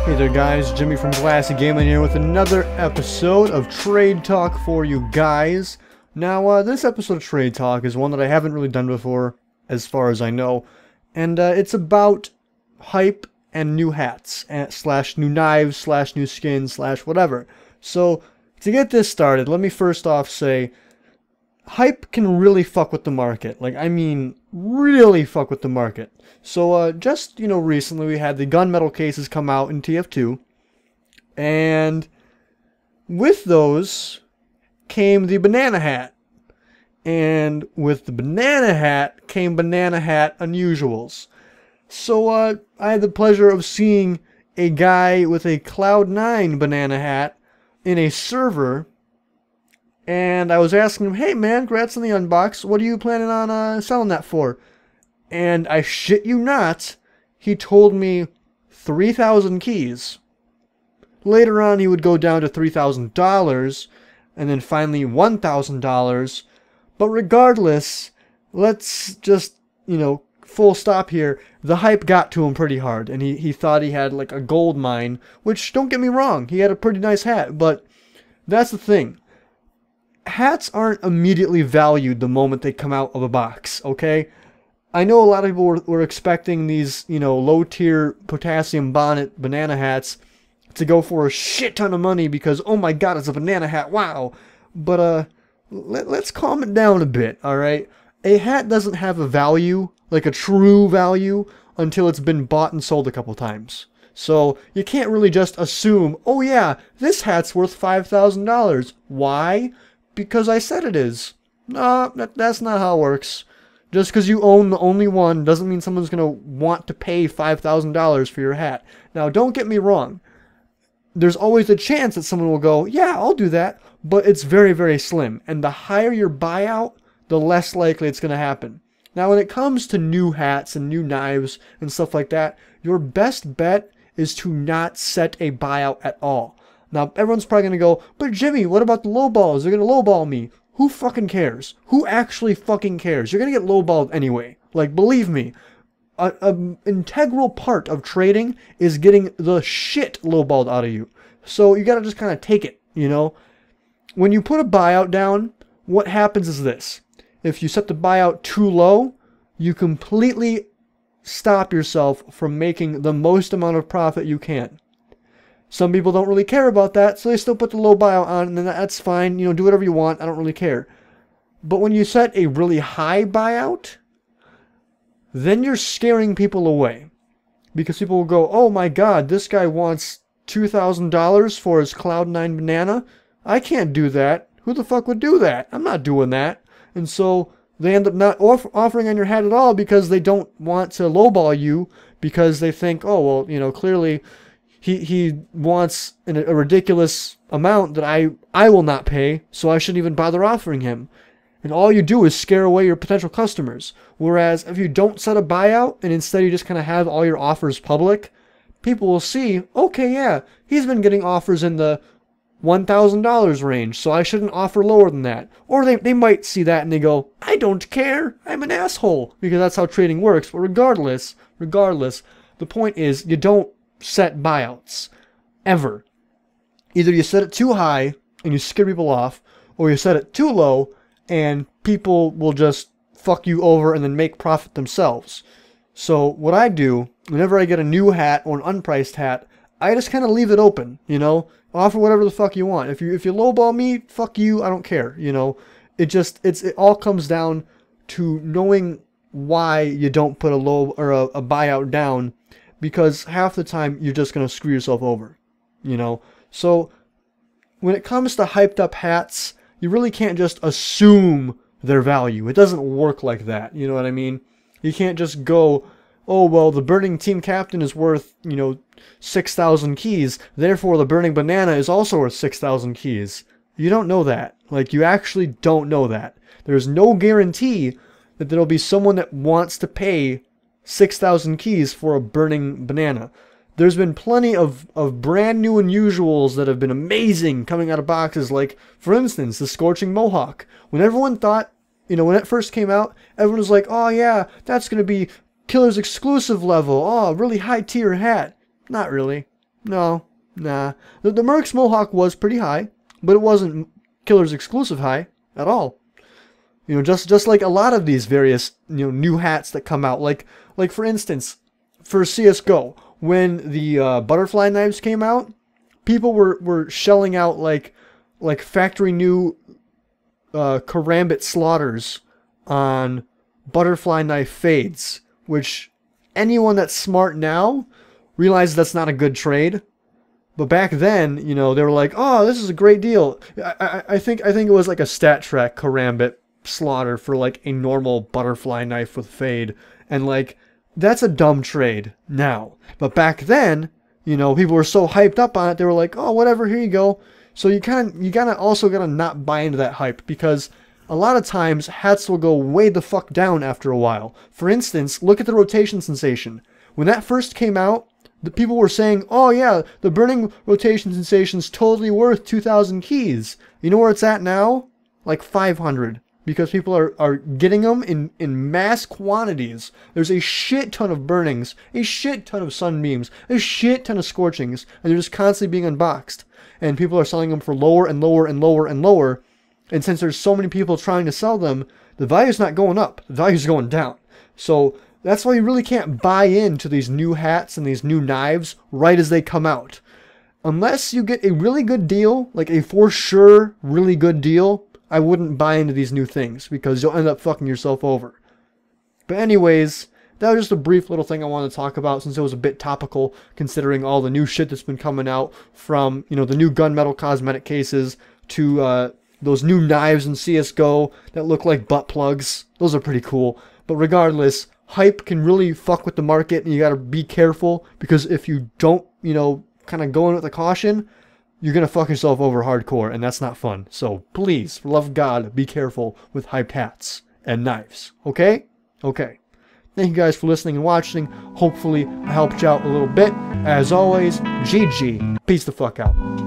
Hey there guys, Jimmy from Glassy Gaming here with another episode of Trade Talk for you guys. Now, this episode of Trade Talk is one that I haven't really done before, as far as I know, and it's about hype and new hats, slash new knives, slash new skins, slash whatever. So, to get this started, let me first off say, hype can really fuck with the market. Like, I mean, really fuck with the market. So, just, recently we had the gunmetal cases come out in TF2. And with those came the banana hat. And with the banana hat came banana hat unusuals. So, I had the pleasure of seeing a guy with a Cloud9 banana hat in a server. And I was asking him, hey man, congrats on the unbox. What are you planning on selling that for? And I shit you not, he told me 3,000 keys. Later on, he would go down to $3,000, and then finally $1,000. But regardless, let's just, full stop here. The hype got to him pretty hard, and he thought he had like a gold mine, which, don't get me wrong, he had a pretty nice hat, but that's the thing. Hats aren't immediately valued the moment they come out of a box, okay? I know a lot of people were expecting these, low-tier potassium bonnet banana hats to go for a shit ton of money because, oh my god, it's a banana hat, wow. But, let's calm it down a bit, alright? A hat doesn't have a value, like a true value, until it's been bought and sold a couple times. So, you can't really just assume, oh yeah, this hat's worth $5,000. Why? Because I said it is. No, that's not how it works. Just because you own the only one doesn't mean someone's going to want to pay $5,000 for your hat. Now, don't get me wrong. There's always a chance that someone will go, yeah, I'll do that. But it's very, very slim. And the higher your buyout, the less likely it's going to happen. Now, when it comes to new hats and new knives and stuff like that, your best bet is to not set a buyout at all. Now, everyone's probably going to go, but Jimmy, what about the lowballs? They're going to lowball me. Who fucking cares? Who actually fucking cares? You're going to get lowballed anyway. Like, believe me, an integral part of trading is getting the shit lowballed out of you. So you got to just kind of take it, When you put a buyout down, what happens is this. If you set the buyout too low, you completely stop yourself from making the most amount of profit you can. Some people don't really care about that, so they still put the low buyout on, and then that's fine. Do whatever you want. I don't really care. But when you set a really high buyout, then you're scaring people away. Because people will go, oh my god, this guy wants $2,000 for his Cloud9 banana? I can't do that. Who the fuck would do that? I'm not doing that. And so they end up not offering on your hat at all because they don't want to lowball you because they think, oh, well, clearly he wants a ridiculous amount that I will not pay, so I shouldn't even bother offering him. And all you do is scare away your potential customers. Whereas if you don't set a buyout and instead you just kind of have all your offers public, people will see, okay, yeah, he's been getting offers in the $1,000 range, so I shouldn't offer lower than that. Or they might see that and they go, I don't care, I'm an asshole, because that's how trading works. But regardless, the point is you don't set buyouts. Ever. Either you set it too high and you scare people off, or you set it too low and people will just fuck you over and then make profit themselves. So what I do, whenever I get a new hat or an unpriced hat, I just kind of leave it open, Offer whatever the fuck you want. If you lowball me, fuck you, I don't care, It all comes down to knowing why you don't put a low or a buyout down, because half the time you're just going to screw yourself over, So when it comes to hyped up hats, you really can't just assume their value. It doesn't work like that, you know what I mean? You can't just go, oh, well, the burning team captain is worth, 6,000 keys, therefore the burning banana is also worth 6,000 keys. You don't know that. Like, you actually don't know that. There's no guarantee that there'll be someone that wants to pay 6,000 keys for a burning banana. There's been plenty of brand new unusuals that have been amazing coming out of boxes, like, for instance, the Scorching Mohawk. When everyone thought, when it first came out, everyone was like, oh yeah, that's going to be Killer's exclusive level. Oh, really high tier hat. Not really. No, nah. The Mercs Mohawk was pretty high, but it wasn't Killer's exclusive high at all. You know, just like a lot of these various, you know, new hats that come out. Like for instance, for CSGO, when the butterfly knives came out, people were shelling out like factory new karambit slaughters on butterfly knife fades, which anyone that's smart now realizes that's not a good trade. But back then, you know, they were like, "Oh, this is a great deal." I think it was like a stat track karambit slaughter for like a normal butterfly knife with fade, and like that's a dumb trade now. But back then, you know, people were so hyped up on it, they were like, "Oh, whatever, here you go." So you gotta also not buy into that hype, because a lot of times hats will go way the fuck down after a while. For instance, look at the rotation sensation. When that first came out, the people were saying, "Oh yeah, the burning rotation sensation's totally worth 2,000 keys." You know where it's at now? Like 500. Because people are getting them in mass quantities. There's a shit ton of burnings, a shit ton of sunbeams, a shit ton of scorchings, and they're just constantly being unboxed. And people are selling them for lower and lower and lower and lower. And since there's so many people trying to sell them, the value's not going up. The value's going down. So that's why you really can't buy into these new hats and these new knives right as they come out. Unless you get a really good deal, like a for sure really good deal, I wouldn't buy into these new things, because you'll end up fucking yourself over. But anyways, that was just a brief little thing I wanted to talk about, since it was a bit topical, considering all the new shit that's been coming out, from, you know, the new gunmetal cosmetic cases to those new knives in CSGO that look like butt plugs. Those are pretty cool. But regardless, hype can really fuck with the market, and you gotta be careful, because if you don't, you know, kind of go in with a caution, you're going to fuck yourself over hardcore, and that's not fun. So please, for the love of God, be careful with hyped hats and knives. Okay? Okay. Thank you guys for listening and watching. Hopefully I helped you out a little bit. As always, GG. Peace the fuck out.